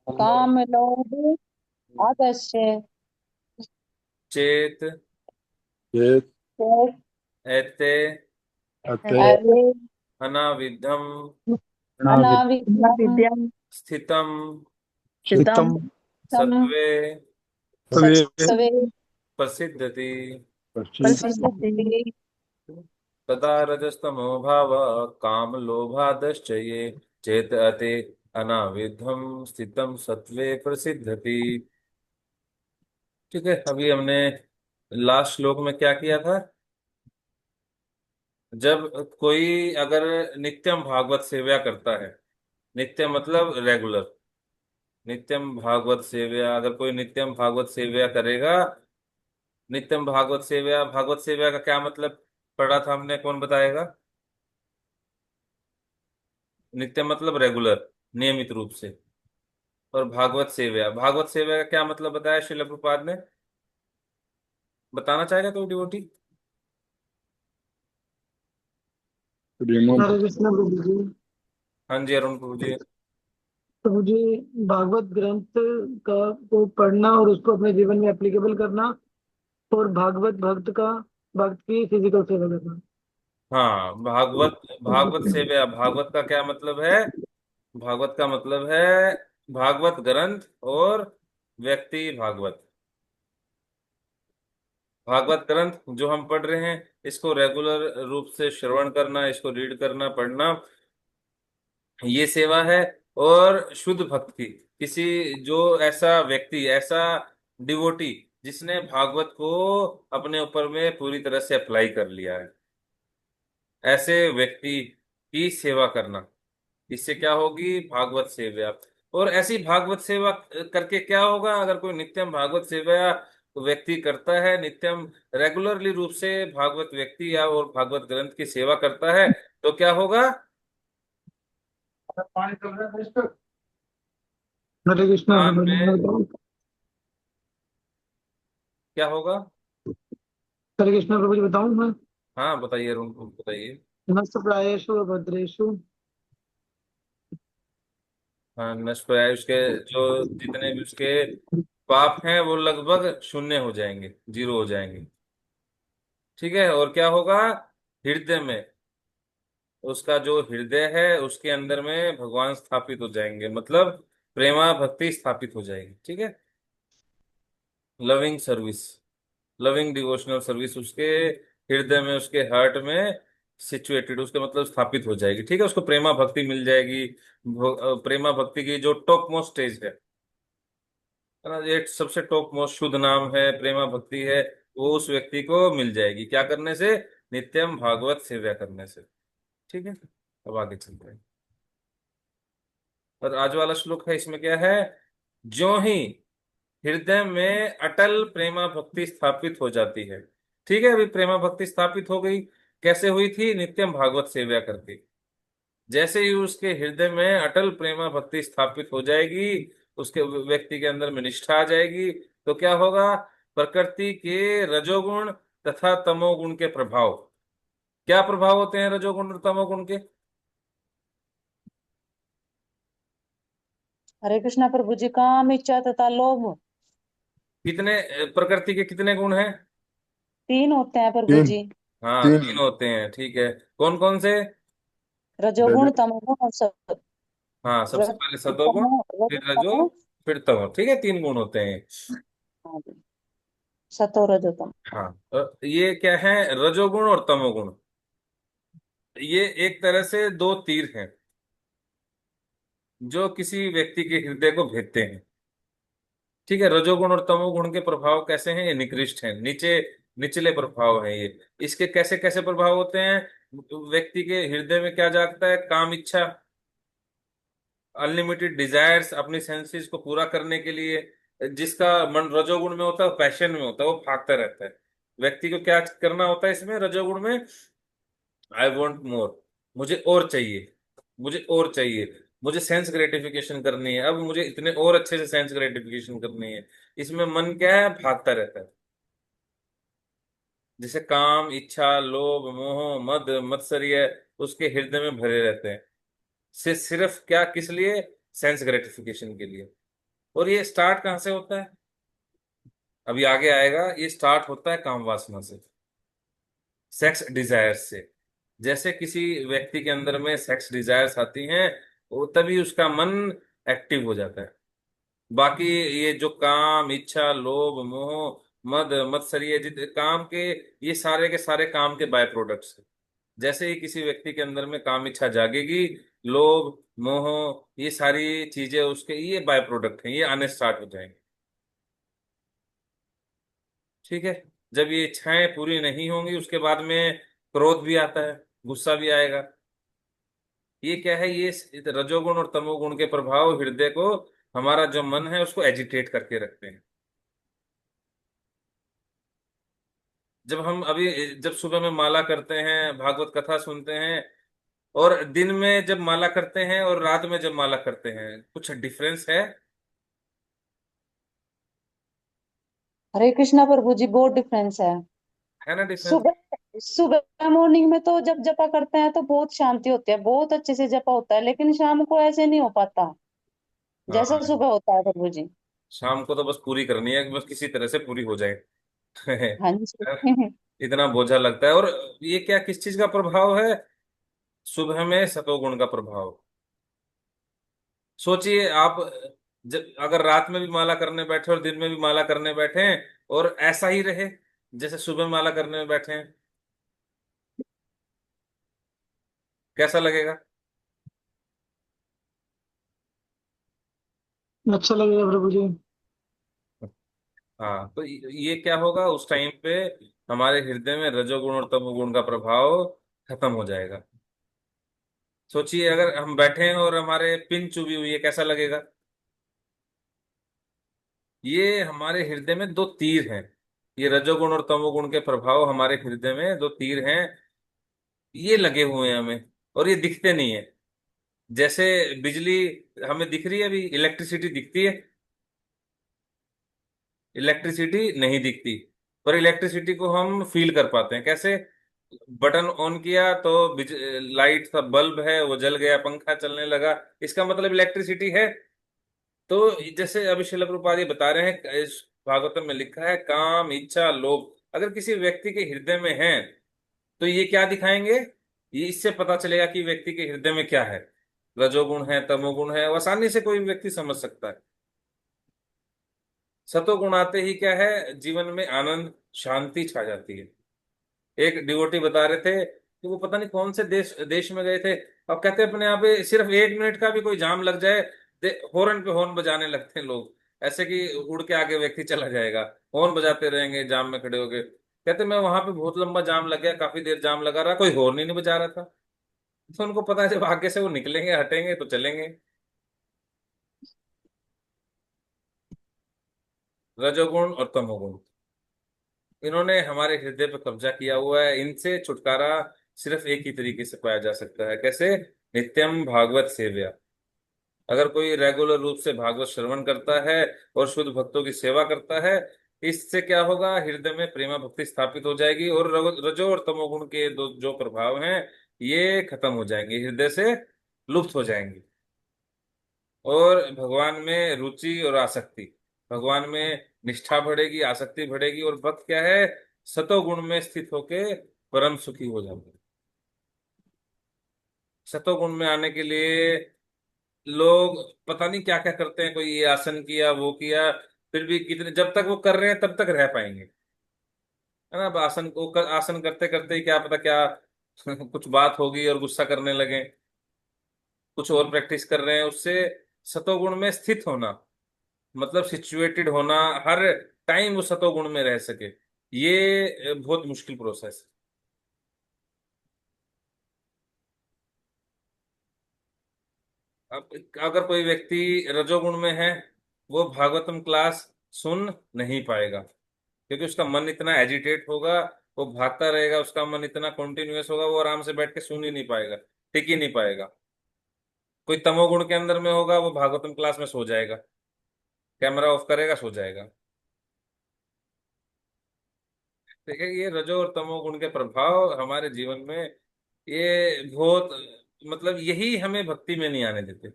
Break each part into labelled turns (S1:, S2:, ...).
S1: काम लोभ आदस्य
S2: चेत
S3: चेत
S2: एते
S3: अते
S1: अरे
S2: अनाविधम
S3: अनाविद्यम
S1: अनाविद्यम
S2: स्थितम
S3: स्थितम
S1: तम
S2: सत्वे
S3: तवे
S1: सत्सवे
S2: प्रसिद्धति।
S3: प्रसिद्धि।
S1: प्रसिद्धि।
S2: तदा रजस्तमो भाव काम लोभादश्च ये चेत अते अनाविद्धम स्थितम सत्वे प्रसिद्धति। ठीक है, अभी हमने लास्ट श्लोक में क्या किया था? जब कोई अगर नित्यम भागवत सेवा करता है, नित्य मतलब रेगुलर, नित्यम भागवत सेव्या, अगर कोई नित्यम भागवत सेव्या करेगा, नित्यम भागवत सेव्या, भागवत सेव्या का क्या मतलब पढ़ा था हमने, कौन बताएगा? नित्य मतलब रेगुलर, नियमित रूप से। और भागवत सेव्या, भागवत सेव्या का क्या मतलब बताया श्रील प्रभुपाद ने? बताना चाहेगा कोई डिवोटी?
S3: रिमूव।
S4: हरे कृष्ण प्रभु जी।
S2: हाँ जी, अरुण प्रभु जी।
S4: प्रभु जी, भागवत ग्रंथ का को पढ़ना और उसको अपने जीवन में एप्लीकेबल करना, और भागवत भक्त की फिजिकल सेवा करना।
S2: हाँ, भागवत, भागवत सेव्या, भागवत का क्या मतलब है? भागवत का मतलब है भागवत ग्रंथ और व्यक्ति भागवत। भागवत ग्रंथ जो हम पढ़ रहे हैं, इसको रेगुलर रूप से श्रवण करना, इसको रीड करना, पढ़ना, ये सेवा है। और शुद्ध भक्ति, किसी, जो ऐसा व्यक्ति, ऐसा डिवोटी जिसने भागवत को अपने ऊपर में पूरी तरह से अप्लाई कर लिया है, ऐसे व्यक्ति की सेवा करना, इससे क्या होगी? भागवत सेवा। और ऐसी भागवत सेवा करके क्या होगा? अगर कोई नित्यम भागवत सेवा व्यक्ति करता है, नित्यम रेगुलरली रूप से भागवत व्यक्ति या और भागवत ग्रंथ की सेवा करता है, तो क्या होगा?
S3: पानी चल रहा है इस पे।
S4: हरे कृष्ण
S2: कान
S4: प्रभु जी,
S2: में
S4: मैं बताऊं?
S2: क्या होगा?
S4: हरे कृष्ण प्रभु जी, बताऊं मैं?
S2: हाँ बताइए, अरुण को बताइए।
S4: नष्ट प्रायेषु भद्रेषु।
S2: हाँ, नष्ट है उसके, जो जितने भी उसके पाप हैं वो लगभग शून्य हो जाएंगे, जीरो हो जाएंगे। ठीक है, और क्या होगा? हृदय में, उसका जो हृदय है उसके अंदर में भगवान स्थापित हो जाएंगे, मतलब प्रेमा भक्ति स्थापित हो जाएगी। ठीक है, loving service, loving devotional service उसके हृदय में, उसके हार्ट में सिचुएटेड, उसके मतलब स्थापित हो जाएगी। ठीक है, उसको प्रेमा भक्ति मिल जाएगी। प्रेमा भक्ति की जो टॉप मोस्ट स्टेज है ना, ये सबसे टॉप मोस्ट शुद्ध नाम है, प्रेमा भक्ति है, वो उस व्यक्ति को मिल जाएगी। क्या करने से? नित्यम भागवत सेवा करने से। ठीक है, अब आगे चलते हैं। और आज वाला श्लोक है, इसमें क्या है? ज्यों ही हृदय में अटल प्रेमा भक्ति स्थापित हो जाती है। ठीक है, अभी प्रेमा भक्ति स्थापित हो गई, कैसे हुई थी? नित्यम भागवत सेवा करके। जैसे ही उसके हृदय में अटल प्रेमा भक्ति स्थापित हो जाएगी, उसके व्यक्ति के अंदर में निष्ठा आ जाएगी, तो क्या होगा? प्रकृति के रजोगुण तथा तमोगुण के प्रभाव, क्या प्रभाव होते हैं रजोगुण और तमोगुण के?
S1: हरे कृष्णा प्रभु जी। काम इच्छा तथा लोभ
S2: कितने, प्रकृति के कितने गुण हैं?
S1: तीन होते हैं प्रभु
S3: तीन।
S1: जी।
S2: हाँ,
S3: तीन।
S2: तीन होते हैं। ठीक है, कौन कौन से?
S1: रजोगुण
S3: रजत।
S1: तमोगुण और
S2: हाँ, सबसे पहले सतोगुण, फिर रजो,
S1: रजोतमो।
S2: फिर तमो। ठीक है, तीन गुण होते हैं।
S1: हाँ जी, सतो रजोतम।
S2: हाँ, ये क्या है? रजोगुण और तमोगुण, ये एक तरह से दो तीर हैं जो किसी व्यक्ति के हृदय को भेदते हैं। ठीक है, रजोगुण और तमोगुण के प्रभाव कैसे हैं? ये निकृष्ट हैं, नीचे, निचले प्रभाव हैं ये। इसके कैसे कैसे प्रभाव होते हैं? व्यक्ति के हृदय में क्या जागता है? काम इच्छा, अनलिमिटेड डिजायर्स, अपनी सेंसेस को पूरा करने के लिए। जिसका मन रजोगुण में होता है, पैशन में होता है, वो भागता रहता है। व्यक्ति को क्या करना होता है इसमें, रजोगुण में? आई वॉन्ट मोर, मुझे और चाहिए, मुझे और चाहिए, मुझे सेंस ग्रेटिफिकेशन करनी है, अब मुझे इतने और अच्छे से सेंस ग्रेटिफिकेशन करनी है। इसमें मन क्या है? भागता रहता है। जैसे काम इच्छा लोभ मोह मद मत्सर्य उसके हृदय में भरे रहते हैं, सिर्फ क्या, किस लिए? सेंस ग्रेटिफिकेशन के लिए। और ये स्टार्ट कहाँ से होता है? अभी आगे आएगा। ये स्टार्ट होता है काम वासना से, सेक्स डिजायर से। जैसे किसी व्यक्ति के अंदर में सेक्स डिजायर्स आती हैं, वो तभी उसका मन एक्टिव हो जाता है। बाकी ये जो काम, इच्छा, लोभ, मोह, मद, मत्सर्य, जितने काम के, ये सारे के सारे काम के बाय प्रोडक्ट्स हैं। जैसे ही किसी व्यक्ति के अंदर में काम इच्छा जागेगी, लोभ, मोह, ये सारी चीजें उसके ये बाय प्रोडक्ट हैं, ये आने स्टार्ट हो जाएंगे। ठीक है। जब ये इच्छाएं पूरी नहीं होंगी, उसके बाद में क्रोध भी आता है, गुस्सा भी आएगा। ये क्या है? ये रजोगुण और तमोगुण के प्रभाव हृदय को, हमारा जो मन है उसको एजिटेट करके रखते हैं। जब हम अभी, जब सुबह में माला करते हैं, भागवत कथा सुनते हैं, और दिन में जब माला करते हैं और रात में जब माला करते हैं, कुछ डिफरेंस
S1: हरे कृष्णा प्रभु जी, बहुत डिफरेंस
S2: है ना डिफरेंस?
S1: सुबह सुबह मॉर्निंग में तो जब जपा करते हैं तो बहुत शांति होती है, बहुत अच्छे से जपा होता है, लेकिन शाम को ऐसे नहीं हो पाता जैसा
S2: हाँ,
S1: सुबह होता है प्रभु जी।
S2: शाम को तो बस पूरी करनी है, बस किसी तरह से पूरी हो जाए।
S1: हाँ जी।
S2: इतना बोझा लगता है। और ये क्या, किस चीज का प्रभाव है? सुबह में सतोगुण का प्रभाव। सोचिए आप, जब अगर रात में भी माला करने बैठे और दिन में भी माला करने बैठे हैं, और ऐसा ही रहे जैसे सुबह माला करने में बैठे हैं, कैसा लगेगा?
S4: अच्छा लगेगा प्रभु जी।
S2: हाँ, तो ये क्या होगा उस टाइम पे? हमारे हृदय में रजोगुण और तमोगुण का प्रभाव खत्म हो जाएगा। सोचिए अगर हम बैठे हैं और हमारे पिन चुभी हुई है, कैसा लगेगा? ये हमारे हृदय में दो तीर हैं। ये रजोगुण और तमोगुण के प्रभाव हमारे हृदय में दो तीर हैं, ये लगे हुए हैं हमें, और ये दिखते नहीं है। जैसे बिजली हमें दिख रही है, अभी इलेक्ट्रिसिटी दिखती है? इलेक्ट्रिसिटी नहीं दिखती, पर इलेक्ट्रिसिटी को हम फील कर पाते हैं। कैसे? बटन ऑन किया तो लाइट सा बल्ब है, वो जल गया, पंखा चलने लगा, इसका मतलब इलेक्ट्रिसिटी है। तो जैसे अभी श्रील प्रभुपाद ये बता रहे हैं, इस भागवतम में लिखा है, काम, इच्छा, लोभ अगर किसी व्यक्ति के हृदय में है, तो ये क्या दिखाएंगे? ये इससे पता चलेगा कि व्यक्ति के हृदय में क्या है। रजोगुण है, तमोगुण है, वो आसानी से कोई व्यक्ति समझ सकता है। सतोगुण आते ही क्या है, जीवन में आनंद, शांति छा जाती है। एक डिवोटी बता रहे थे कि वो पता नहीं कौन से देश देश में गए थे, अब कहते हैं अपने यहाँ पे सिर्फ 1 मिनट का भी कोई जाम लग जाए, हॉर्न पे हॉर्न बजाने लगते हैं लोग, ऐसे कि उड़ के आगे व्यक्ति चला जाएगा। हॉर्न बजाते रहेंगे जाम में खड़े होके। कहते मैं वहां पे बहुत लंबा जाम लग गया, काफी देर जाम लगा रहा, कोई हॉर्न ही नहीं बजा रहा था। तो उनको पता है जब आगे से वो निकलेंगे, हटेंगे तो चलेंगे। रजोगुण और तमोगुण, इन्होंने हमारे हृदय पर कब्जा किया हुआ है। इनसे छुटकारा सिर्फ एक ही तरीके से पाया जा सकता है। कैसे? नित्यम भागवत सेव्या। अगर कोई रेगुलर रूप से भागवत श्रवण करता है और शुद्ध भक्तों की सेवा करता है, इससे क्या होगा? हृदय में प्रेमा भक्ति स्थापित हो जाएगी, और रजो और तमोगुण के दो जो प्रभाव हैं, ये खत्म हो जाएंगे, हृदय से लुप्त हो जाएंगे। और भगवान में रुचि और आसक्ति, भगवान में निष्ठा बढ़ेगी, आसक्ति बढ़ेगी, और भक्त क्या है? सतोगुण में स्थित होके परम सुखी हो जाते हैं। सतोगुण में आने के लिए लोग पता नहीं क्या क्या करते हैं, कोई ये आसन किया, वो किया, फिर भी कितने, जब तक वो कर रहे हैं तब तक रह पाएंगे, है ना? अब आसन को आसन करते करते ही क्या पता क्या कुछ बात होगी और गुस्सा करने लगे, कुछ और प्रैक्टिस कर रहे हैं। उससे सतोगुण में स्थित होना मतलब सिचुएटेड होना, हर टाइम वो सतोगुण में रह सके, ये बहुत मुश्किल प्रोसेस है। अब अगर कोई व्यक्ति रजोगुण में है, वो भागवतम क्लास सुन नहीं पाएगा, क्योंकि उसका मन इतना एजिटेट होगा, वो भागता रहेगा, उसका मन इतना कॉन्टिन्यूअस होगा, वो आराम से बैठ के सुन ही नहीं पाएगा, टिक ही नहीं पाएगा। कोई तमोगुण के अंदर में होगा, वो भागवतम क्लास में सो जाएगा, कैमरा ऑफ करेगा, सो जाएगा। ठीक है, ये रजो और तमोगुण के प्रभाव हमारे जीवन में, ये बहुत, मतलब यही हमें भक्ति में नहीं आने देते।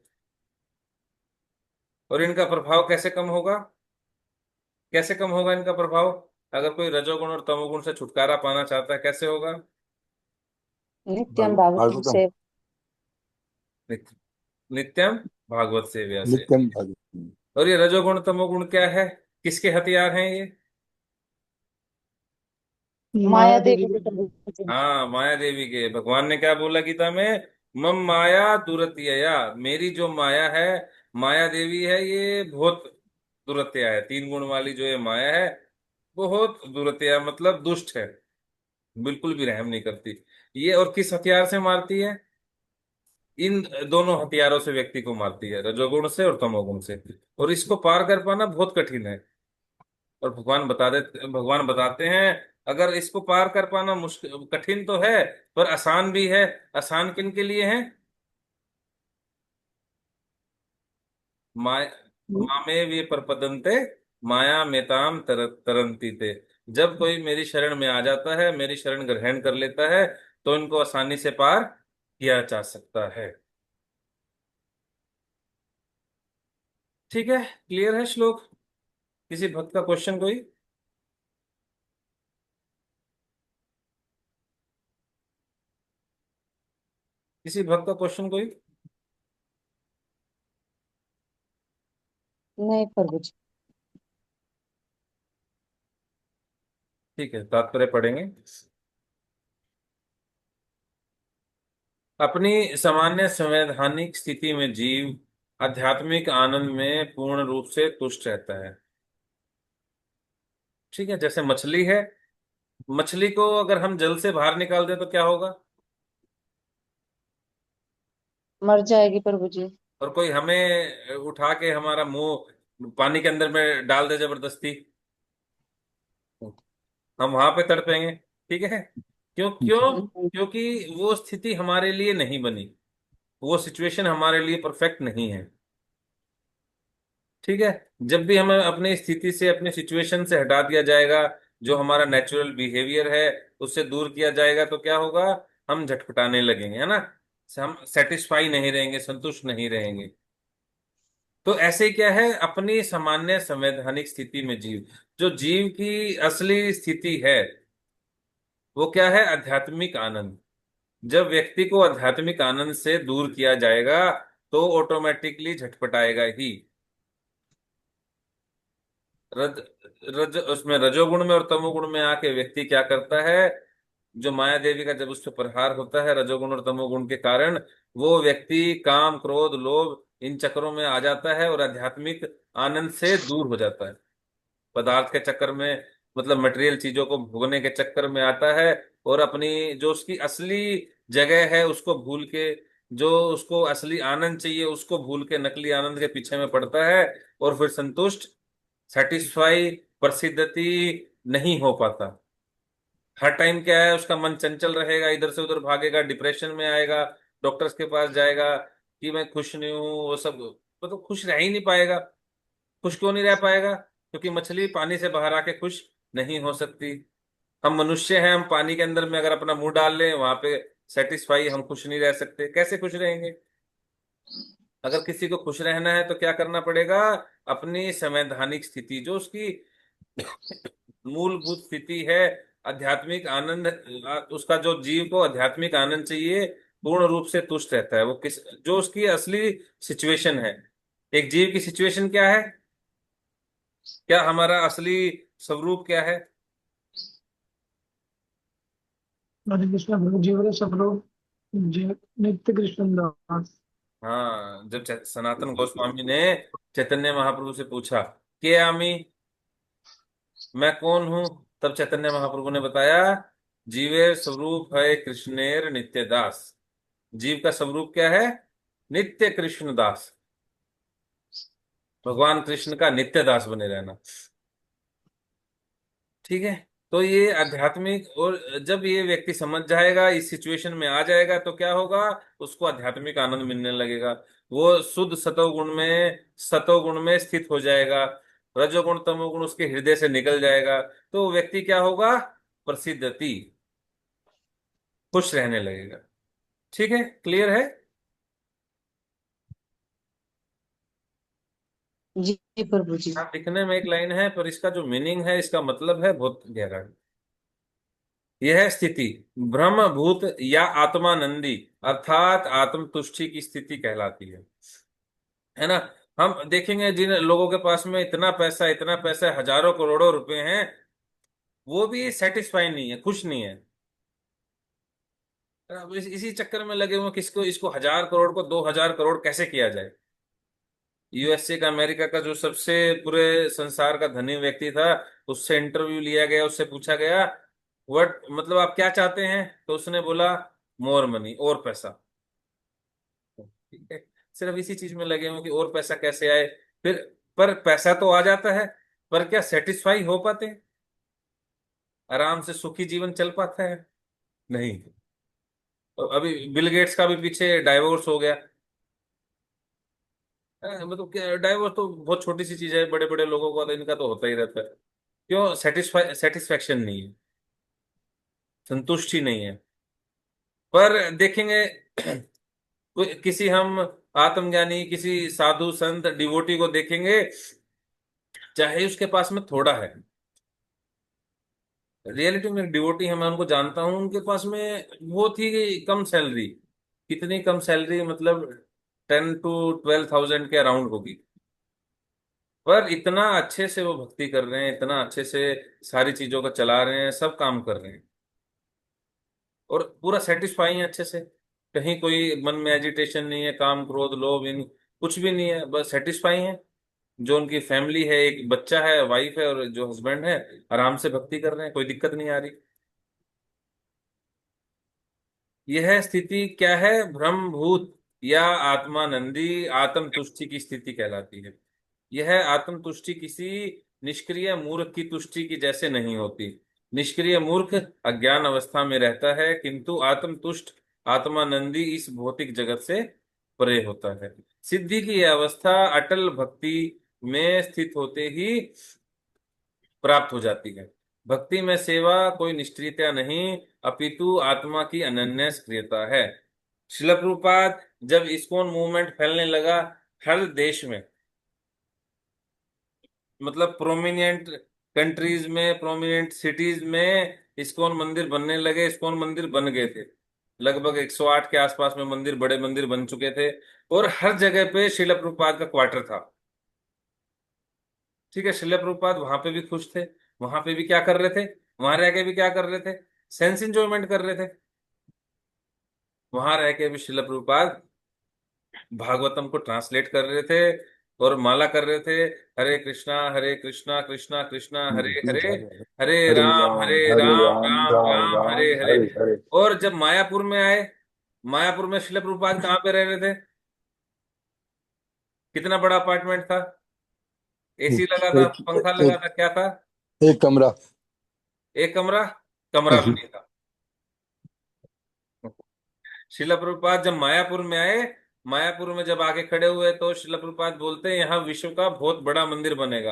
S2: और इनका प्रभाव कैसे कम होगा? कैसे कम होगा इनका प्रभाव? अगर कोई रजोगुण और तमोगुण से छुटकारा पाना चाहता है, कैसे होगा?
S1: नित्यम भागवतम
S3: भागवतम
S1: से।
S2: नित्य, नित्यम भागवत सेव्या से।
S3: नित्यम भागवतम।
S2: और ये रजोगुण तमोगुण क्या है? किसके हथियार हैं ये?
S1: माया
S4: माया
S1: देवी
S4: देवी
S1: के
S4: के।
S1: प्रभु जी।
S2: हाँ, माया देवी के। भगवान ने क्या बोला गीता में? मम माया दुरत्यया, मेरी जो माया है, माया देवी है, ये बहुत दुरत्या है। 3 गुण वाली जो ये माया है, बहुत दुरत्या मतलब दुष्ट है, बिल्कुल भी रहम नहीं करती। ये और किस हथियार से मारती है? इन दोनों हथियारों से व्यक्ति को मारती है, रजोगुण से और तमोगुण से। और इसको पार कर पाना बहुत कठिन है। और भगवान बताते हैं, अगर इसको पार कर पाना मुश्किल कठिन तो है, पर आसान भी है। आसान किन के लिए है? माया मामे वे प्रपदन्ते, माया मेताम तरंती ते। जब कोई मेरी शरण में आ जाता है, मेरी शरण ग्रहण कर लेता है, तो इनको आसानी से पार किया जा सकता है। ठीक है, क्लियर है श्लोक? किसी भक्त का क्वेश्चन कोई? किसी भक्त का क्वेश्चन कोई?
S1: नहीं प्रभु जी।
S2: ठीक है, तात्पर्य पढ़ेंगे। अपनी सामान्य संवैधानिक स्थिति में जीव आध्यात्मिक आनंद में पूर्ण रूप से तुष्ट रहता है। ठीक है, जैसे मछली है। मछली को अगर हम जल से बाहर निकाल दें तो क्या होगा?
S1: मर जाएगी प्रभु जी।
S2: और कोई हमें उठा के हमारा मुंह पानी के अंदर में डाल दे जबरदस्ती, हम वहां पे तड़पेंगे। ठीक है, क्यों क्यों?
S1: नहीं।
S2: क्योंकि वो स्थिति हमारे लिए नहीं बनी, वो सिचुएशन हमारे लिए परफेक्ट नहीं है। ठीक है, जब भी हमें अपनी स्थिति से, अपनी सिचुएशन से हटा दिया जाएगा, जो हमारा नेचुरल बिहेवियर है उससे दूर किया जाएगा, तो क्या होगा? हम झटपटाने लगेंगे, है ना? हम सेटिस्फाई नहीं रहेंगे, संतुष्ट नहीं रहेंगे। तो ऐसे क्या है, अपनी सामान्य संवैधानिक स्थिति में जीव, जो जीव की असली स्थिति है, वो क्या है? आध्यात्मिक आनंद। जब व्यक्ति को आध्यात्मिक आनंद से दूर किया जाएगा, तो ऑटोमेटिकली झटपटाएगा ही। रज रज उसमें रजोगुण में और तमोगुण में आके व्यक्ति क्या करता है? जो माया देवी का जब उस पर प्रहार होता है रजोगुण और तमोगुण के कारण, वो व्यक्ति काम क्रोध लोभ इन चक्रों में आ जाता है और आध्यात्मिक आनंद से दूर हो जाता है। पदार्थ के चक्कर में, मतलब मटेरियल चीजों को भोगने के चक्कर में आता है, और अपनी जो उसकी असली जगह है उसको भूल के, जो उसको असली आनंद चाहिए उसको भूल के नकली आनंद के पीछे में पड़ता है। और फिर संतुष्ट, सेटिस्फाई, प्रसिद्धति नहीं हो पाता। हर टाइम क्या है, उसका मन चंचल रहेगा, इधर से उधर भागेगा, डिप्रेशन में आएगा, डॉक्टर्स के पास जाएगा कि मैं खुश नहीं हूँ, वो सब। तो खुश रह ही नहीं पाएगा। खुश क्यों नहीं रह पाएगा? क्योंकि मछली पानी से बाहर आके खुश नहीं हो सकती। हम मनुष्य हैं, हम पानी के अंदर में अगर अपना मुंह डाल लें वहां पे सेटिस्फाई, हम खुश नहीं रह सकते। कैसे खुश रहेंगे? अगर किसी को खुश रहना है तो क्या करना पड़ेगा? अपनी संवैधानिक स्थिति, जो उसकी मूलभूत स्थिति है, आध्यात्मिक आनंद, उसका जो जीव को आध्यात्मिक आनंद चाहिए, पूर्ण रूप से तुष्ट रहता है। वो किस, जो उसकी असली सिचुएशन है। एक जीव की सिचुएशन क्या है? क्या हमारा असली स्वरूप क्या है?
S4: हरे कृष्ण प्रभु जी, बोले सब लोग नित्य कृष्ण दास।
S2: हाँ, जब सनातन गोस्वामी ने चैतन्य महाप्रभु से पूछा, के आमी, मैं कौन हूं, तब चैतन्य महाप्रभु ने बताया, जीवेर स्वरूप है कृष्णेर नित्य दास। जीव का स्वरूप क्या है? नित्य कृष्ण दास। भगवान कृष्ण का नित्य दास बने रहना। ठीक है, तो ये आध्यात्मिक, और जब ये व्यक्ति समझ जाएगा, इस सिचुएशन में आ जाएगा, तो क्या होगा? उसको आध्यात्मिक आनंद मिलने लगेगा। वो शुद्ध सतोगुण में स्थित हो जाएगा। रजोगुण तमोगुण उसके हृदय से निकल जाएगा। तो वो व्यक्ति क्या होगा? प्रसिद्धति, खुश रहने लगेगा। ठीक है, क्लियर है?
S1: जी जी प्रभु जी।
S2: हाँ, दिखने में एक लाइन है पर इसका जो मीनिंग है, इसका मतलब है बहुत गहरा। यह स्थिति ब्रह्म भूत या आत्मानंदी अर्थात आत्म तुष्टि की स्थिति कहलाती है ना। हम देखेंगे जिन लोगों के पास में इतना पैसा हजारों करोड़ों रुपए हैं, वो भी सेटिस्फाई नहीं है, खुश नहीं है। अब इसी चक्कर में लगे हुए हैं, किसको इसको 1,000 करोड़ को 2,000 करोड़ कैसे किया जाए। यूएसए का, अमेरिका का जो सबसे पूरे संसार का धनी व्यक्ति था, उससे इंटरव्यू लिया गया, उससे पूछा गया व्हाट मतलब आप क्या चाहते हैं, तो उसने बोला मोर मनी, और पैसा। ठीक है, सिर्फ इसी चीज में लगे हुए कि और पैसा कैसे आए। फिर पर पैसा तो आ जाता है, पर क्या सेटिस्फाई हो पाते हैं, आराम से सुखी जीवन चल पाता है? नहीं। तो अभी बिल गेट्स का भी पीछे डाइवोर्स हो गया। मतलब क्या, डाइवोर्स तो बहुत छोटी सी चीज है, बड़े बड़े लोगों का तो इनका तो होता ही रहता है। क्यों? सेटिस्फैक्शन नहीं है, संतुष्टि नहीं है। पर देखेंगे किसी हम आत्मज्ञानी, किसी साधु संत डिवोटी को देखेंगे, चाहे उसके पास में थोड़ा है, रियलिटी में डिवोटी है, मैं उनको जानता हूँ, उनके पास में बहुत ही कम सैलरी। कितनी कम सैलरी, मतलब 10 to 12 thousand के अराउंड होगी। पर इतना अच्छे से वो भक्ति कर रहे हैं, इतना अच्छे से सारी चीजों को चला रहे हैं, सब काम कर रहे हैं, और पूरा सेटिस्फाई है अच्छे से। कहीं कोई मन में एजिटेशन नहीं है, काम क्रोध लोभ इन कुछ भी नहीं है, बस सेटिस्फाई है। जो उनकी फैमिली है, एक बच्चा है, वाइफ है, और जो हस्बैंड है, आराम से भक्ति कर रहे हैं, कोई दिक्कत नहीं आ रही। यह स्थिति क्या है? ब्रह्मभूत या आत्मानंदी आत्म तुष्टि की स्थिति कहलाती है। यह आत्म तुष्टि किसी निष्क्रिय मूर्ख की तुष्टि की जैसे नहीं होती। निष्क्रिय मूर्ख अज्ञान अवस्था में रहता है, किंतु आत्म तुष्ट आत्मानंदी इस भौतिक जगत से परे होता है। सिद्धि की यह अवस्था अटल भक्ति में स्थित होते ही प्राप्त हो जाती है। भक्ति में सेवा कोई निष्क्रियता नहीं, अपितु आत्मा की अनन्य सक्रियता है। शिल प्रभुपाद जब इस्कॉन मूवमेंट फैलने लगा हर देश में, मतलब प्रोमिनेंट कंट्रीज में, प्रोमिनेंट सिटीज में इस्कॉन मंदिर बनने लगे, इस्कॉन मंदिर बन गए थे। लगभग 108 के आसपास में मंदिर, बड़े मंदिर बन चुके थे, और हर जगह पे शिल प्रभुपाद का क्वार्टर था। ठीक है, शिल प्रभुपाद वहां पे भी खुश थे, वहां पे भी क्या कर रहे थे, वहां रह के भी क्या कर रहे थे, सेंस इंजॉयमेंट कर रहे थे। वहां रह के भी शिल प्रभुपाद भागवतम को ट्रांसलेट कर रहे थे और माला कर रहे थे, हरे कृष्णा कृष्णा कृष्णा हरे हरे, हरे
S3: हरे
S2: राम
S3: राम
S2: राम
S3: राम
S2: राम
S3: राम
S2: हरे हरे।
S3: हरे हरे।
S2: और जब मायापुर में आए, मायापुर में शिल प्रभुपाद कहाँ पे रह रहे थे? कितना बड़ा अपार्टमेंट था, एसी लगा था,
S3: एक
S2: पंखा लगा
S3: एक
S2: था, क्या था?
S3: एक कमरा।
S2: एक कमरा, कमरा भी नहीं था। शिला प्रभुपाद जब मायापुर में आए, मायापुर में जब आके खड़े हुए, तो शिला प्रभुपाद बोलते हैं यहाँ विश्व का बहुत बड़ा मंदिर बनेगा।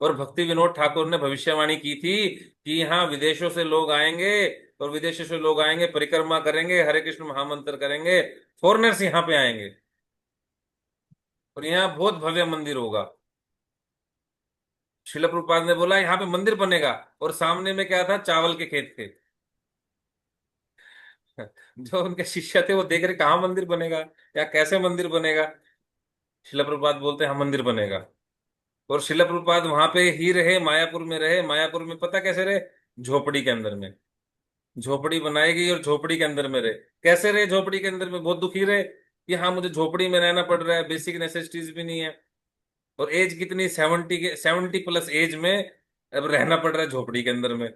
S2: और भक्ति विनोद ठाकुर ने भविष्यवाणी की थी कि यहाँ विदेशों से लोग आएंगे, और विदेशों से लोग आएंगे, परिक्रमा करेंगे, हरे कृष्ण महामंत्र करेंगे, फॉरेनर्स यहाँ पे आएंगे, और यहाँ बहुत भव्य मंदिर होगा। शिला प्रभुपाद ने बोला यहाँ पे मंदिर बनेगा, और सामने में क्या था? चावल के खेत थे। जो उनके शिष्य थे वो देख रहे कहाँ मंदिर बनेगा, या कैसे मंदिर बनेगा। शिला प्रभुपाद बोलते हैं हाँ मंदिर बनेगा। और शिला प्रभुपाद वहां पे ही रहे, मायापुर में रहे। मायापुर में पता कैसे रहे? झोपड़ी के अंदर में, झोपड़ी बनाई गई और झोपड़ी के अंदर में रहे। कैसे रहे? झोपड़ी के अंदर में बहुत दुखी रहे कि हाँ मुझे झोपड़ी में रहना पड़ रहा है, बेसिक नेसेसिटीज भी नहीं है। और एज कितनी, 70 प्लस एज में अब रहना पड़ रहा है झोपड़ी के अंदर में।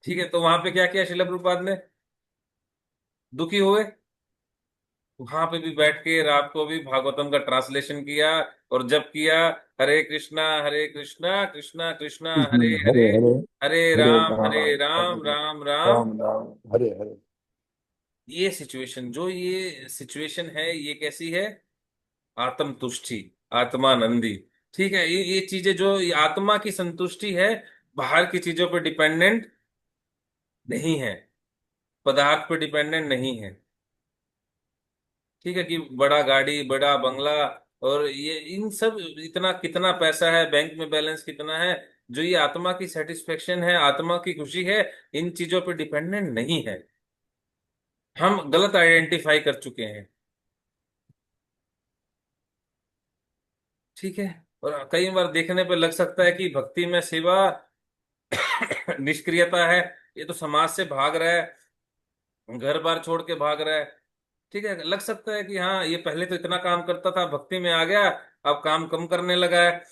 S2: ठीक है, तो वहां पे क्या किया शिला प्रभुपाद ने? दुखी हुए, वहां पे भी बैठ के रात को भी भागवतम का ट्रांसलेशन किया, और जब किया हरे कृष्णा कृष्णा कृष्णा हरे हरे,
S3: हरे हरे,
S2: हरे राम
S3: हरे
S2: राम राम।
S3: राम राम हरे हरे।
S2: ये सिचुएशन, जो ये सिचुएशन है, ये कैसी है? आत्म तुष्टि, आत्मानंदी। ठीक है, ये चीजें जो ये आत्मा की संतुष्टि है, बाहर की चीजों पर डिपेंडेंट नहीं है, पदार्थ पर डिपेंडेंट नहीं है। ठीक है, कि बड़ा गाड़ी, बड़ा बंगला, और ये इन सब, इतना कितना पैसा है बैंक में, बैलेंस कितना है, जो ये आत्मा की सेटिस्फेक्शन है, आत्मा की खुशी है, इन चीजों पे डिपेंडेंट नहीं है। हम गलत आइडेंटिफाई कर चुके हैं। ठीक है। और कई बार देखने पे लग सकता है कि भक्ति में सेवा निष्क्रियता है, ये तो समाज से भाग रहा है, घर बार छोड़ के भाग रहा है। ठीक है, लग सकता है कि हाँ ये पहले तो इतना काम करता था, भक्ति में आ गया, अब काम कम करने लगा है।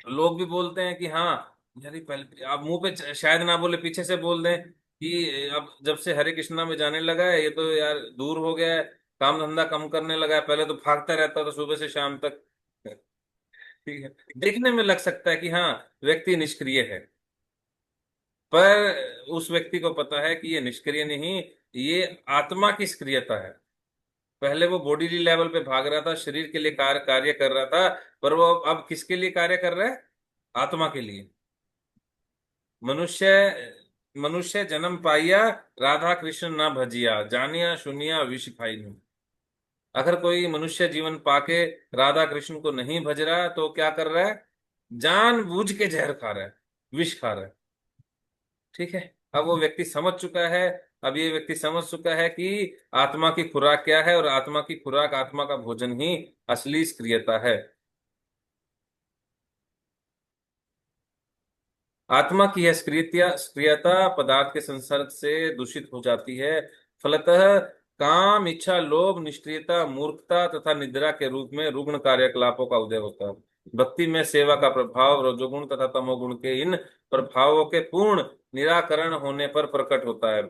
S2: लोग भी बोलते हैं कि हाँ यार, ये पहले आप मुंह पे शायद ना बोले, पीछे से बोल दें कि अब जब से हरे कृष्णा में जाने लगा है, ये तो यार दूर हो गया है, काम धंधा कम करने लगा है, पहले तो भागता रहता था सुबह से शाम तक। ठीक है, देखने में लग सकता है कि हाँ व्यक्ति निष्क्रिय है, पर उस व्यक्ति को पता है कि ये निष्क्रिय नहीं, ये आत्मा की सक्रियता है। पहले वो बॉडी लेवल पे भाग रहा था, शरीर के लिए कार्य कर रहा था, पर वो अब किसके लिए कार्य कर रहा है? आत्मा के लिए। मनुष्य मनुष्य जन्म पाइया, राधा कृष्ण ना भजिया, जानिया सुनिया विष खाई। अगर कोई मनुष्य जीवन पाके राधा कृष्ण को नहीं भज रहा, तो क्या कर रहा है? जान बूझ के जहर खा रहा है, विष खा रहा है। ठीक है। अब वो व्यक्ति समझ चुका है, अब ये व्यक्ति समझ चुका है कि आत्मा की खुराक क्या है, और आत्मा की खुराक, आत्मा का भोजन ही असली सक्रियता है। आत्मा की यह सक्रियता पदार्थ के संसर्ग से दूषित हो जाती है। फलतः काम, इच्छा, लोभ, निष्क्रियता, मूर्खता तथा निद्रा के रूप में रुग्ण कार्यकलापों का उदय होता है। भक्ति में सेवा का प्रभाव रजोगुण तथा तमोगुण के इन प्रभावों के पूर्ण निराकरण होने पर प्रकट होता है।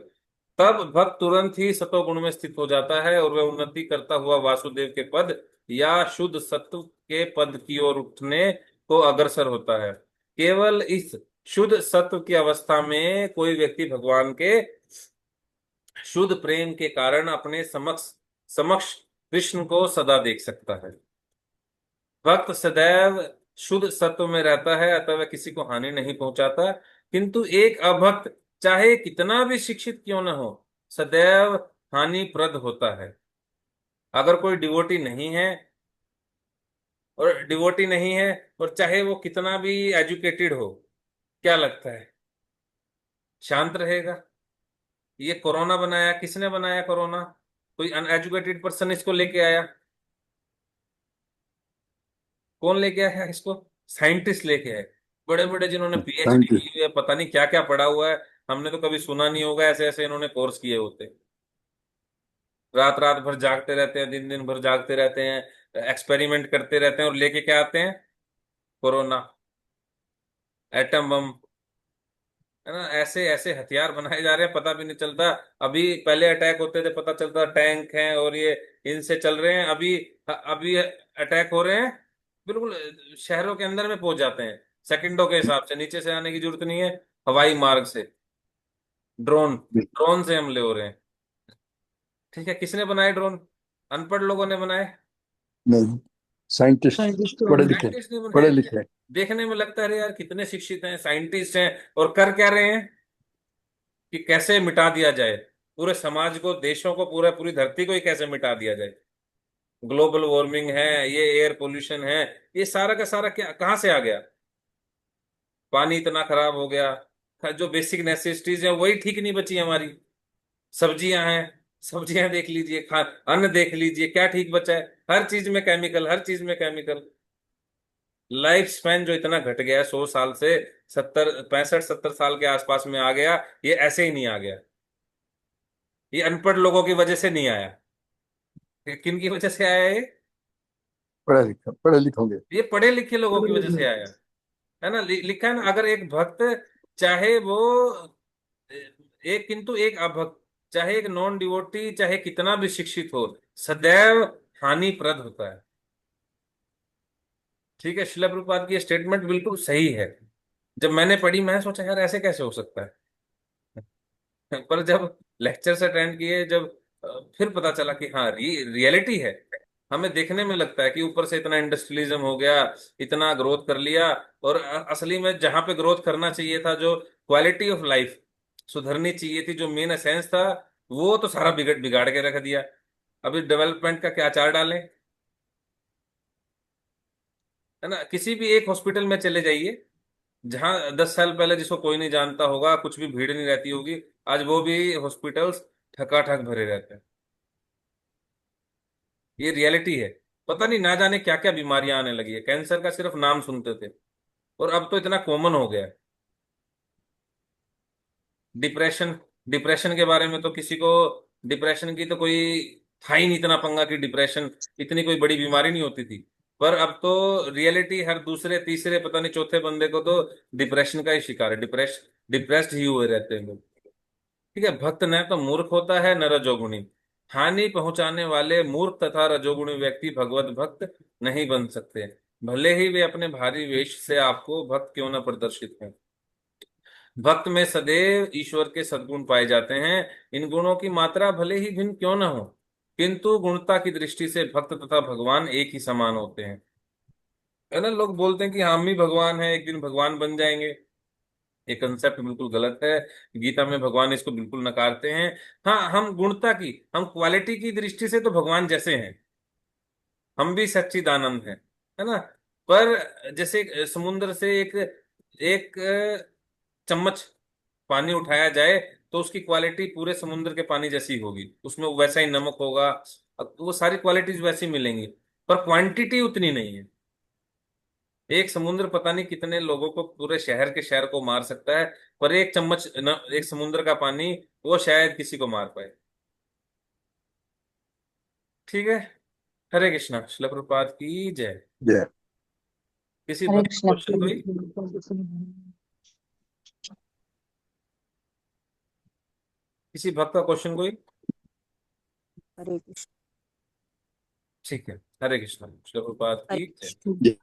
S2: तब भक्त तुरंत ही सतोगुण में स्थित हो जाता है, और वह उन्नति करता हुआ वासुदेव के पद या शुद्ध सत्व के पद की ओर उठने को अग्रसर होता है। केवल इस शुद्ध सत्व की अवस्था में कोई व्यक्ति भगवान के शुद्ध प्रेम के कारण अपने समक्ष समक्ष कृष्ण को सदा देख सकता है। भक्त सदैव शुद्ध सत्व में रहता है, अतः वह किसी को हानि नहीं पहुंचाता। किंतु एक अभक्त चाहे कितना भी शिक्षित क्यों न हो, सदैव हानिप्रद होता है। अगर कोई डिवोटी नहीं है, और चाहे वो कितना भी एजुकेटेड हो, क्या लगता है? शांत रहेगा? ये कोरोना बनाया, किसने बनाया कोरोना? कोई अनएजुकेटेड पर्सन इसको लेके आया? कौन लेके आया इसको? साइंटिस्ट लेके आए, बड़े बड़े, जिन्होंने पीएचडी की
S3: साइंटिस्ट।
S2: हुई है, पता नहीं क्या क्या पढ़ा हुआ है, हमने तो कभी सुना नहीं होगा, ऐसे ऐसे इन्होंने कोर्स किए होते। रात रात भर जागते रहते हैं, दिन दिन भर जागते रहते हैं, एक्सपेरिमेंट करते रहते हैं, और लेके क्या आते हैं? कोरोना, एटम बम, है ना? ऐसे ऐसे हथियार बनाए जा रहे हैं, पता भी नहीं चलता। अभी पहले अटैक होते थे, पता चलता टैंक हैं और ये इनसे चल रहे हैं। अभी अभी अटैक हो रहे हैं, बिल्कुल शहरों के अंदर में पहुंच जाते हैं, सेकंडों के हिसाब से, नीचे से आने की जरूरत नहीं है, हवाई मार्ग से, ड्रोन ड्रोन से हमले हो रहे हैं। ठीक है, किसने बनाए ड्रोन? अनपढ़ लोगों ने बनाए?
S3: नहीं, साइंटिस्ट,
S4: साइंटिस्ट
S3: पढ़े
S4: बनाए।
S3: लिखे,
S2: साइंटिस्ट ने
S3: पढ़े
S2: बनाए।
S3: लिखे।
S2: देखने में लगता है अरे यार कितने शिक्षित हैं, साइंटिस्ट हैं, और कर क्या रहे हैं? कि कैसे मिटा दिया जाए पूरे समाज को, देशों को, पूरी धरती को ही कैसे मिटा दिया जाए। ग्लोबल वार्मिंग है, ये एयर पोल्यूशन है, ये सारा का सारा क्या कहाँ से आ गया? पानी इतना खराब हो गया, जो बेसिक नेसेसिटीज है वही ठीक नहीं बची हमारी। सब्जियां हैं, सब्जियां देख लीजिए, खा अन्न देख लीजिए, क्या ठीक बचा है? हर चीज में केमिकल, हर चीज में केमिकल। लाइफ स्पैन जो इतना घट गया है 100 साल से, 70 65 70 साल के आसपास में आ गया, ये ऐसे ही नहीं आ गया। ये अनपढ़ लोगों की वजह से नहीं आया। किन की वजह से आया ये?
S3: पढ़े लिखे, पढ़े लिखोगे।
S2: ये पढ़े लिखे लोगों की
S4: पढ़े
S2: वजह
S4: लिखे।
S2: से आया। है ना? लिखा है ना, अगर एक भक्त, चाहे वो एक, किंतु एक अभक्त, चाहे एक नॉन डिवोटी, चाहे कितना भी शिक्षित हो, सदैव हानिप्रद होता है। ठीक है, शिला प्रभुपाद की स्टेटमेंट बिल्कुल सही है। जब मैंने पढ़ी, मैं सोचा यार ऐसे कैसे हो सकता है। पर जब लेक्चर्स अटेंड किए, जब फिर पता चला कि हाँ रियलिटी है। हमें देखने में लगता है कि ऊपर से इतना इंडस्ट्रियलिज्म हो गया, इतना ग्रोथ कर लिया, और असली में जहां पे ग्रोथ करना चाहिए था, जो क्वालिटी ऑफ लाइफ सुधरनी चाहिए थी, जो मेन एसेंस था, वो तो सारा बिगाड़ बिगाड़ के रख दिया। अभी डेवलपमेंट का क्या चार डालें? है ना। किसी भी एक हॉस्पिटल में चले जाइए, जहां 10 साल पहले जिसको कोई नहीं जानता होगा, कुछ भी भीड़ नहीं रहती होगी, आज वो भी हॉस्पिटल्स ठकाठक भरे रहते हैं। ये रियलिटी है। पता नहीं ना जाने क्या क्या बीमारियां आने लगी है, कैंसर का सिर्फ नाम सुनते थे और अब तो इतना कॉमन हो गया है। डिप्रेशन, डिप्रेशन के बारे में तो किसी को, डिप्रेशन की तो कोई था ही नहीं इतना पंगा कि डिप्रेशन इतनी कोई बड़ी बीमारी नहीं होती थी। पर अब तो रियलिटी, हर दूसरे तीसरे पता नहीं चौथे बंदे को तो डिप्रेशन का ही शिकार है, डिप्रेस्ड ही हुए रहते हैं लोग। ठीक है, भक्त न तो मूर्ख होता है न रजोगुणी। हानि पहुंचाने वाले मूर्ख तथा रजोगुणी व्यक्ति भगवत भक्त नहीं बन सकते, भले ही वे अपने भारी वेश से आपको भक्त क्यों न प्रदर्शित हैं। भक्त में सदैव ईश्वर के सद्गुण पाए जाते हैं। इन गुणों की मात्रा भले ही भिन्न क्यों न हो, किंतु गुणता की दृष्टि से भक्त तथा भगवान एक ही समान होते हैं। है ना, लोग बोलते हैं कि हम ही भगवान है, एक दिन भगवान बन जाएंगे। ये कंसेप्ट बिल्कुल गलत है। गीता में भगवान इसको बिल्कुल नकारते हैं। हाँ, हम गुणता की, हम क्वालिटी की दृष्टि से तो भगवान जैसे हैं, हम भी सच्चिदानंद हैं, है ना। पर जैसे समुद्र से एक एक चम्मच पानी उठाया जाए तो उसकी क्वालिटी पूरे समुद्र के पानी जैसी होगी, उसमें वैसा ही नमक होगा, वो सारी क्वालिटीज वैसी मिलेंगी, पर क्वांटिटी उतनी नहीं है। एक समुद्र पता नहीं कितने लोगों को, पूरे शहर के शहर को मार सकता है, पर एक चम्मच एक समुद्र का पानी वो शायद किसी को मार पाए। ठीक है। हरे कृष्णा, शिला प्रभुपाद की जय।
S3: जय।
S2: किसी
S1: हरे
S2: भक्त
S1: कृष्ण।
S2: क्वेश्चन कोई? किसी भक्त का क्वेश्चन कोई?
S5: हरे कृष्ण।
S2: ठीक है, हरे कृष्णा, शिला प्रभुपाद
S5: हरे
S2: की जय।
S5: कृष्ण।
S3: जय।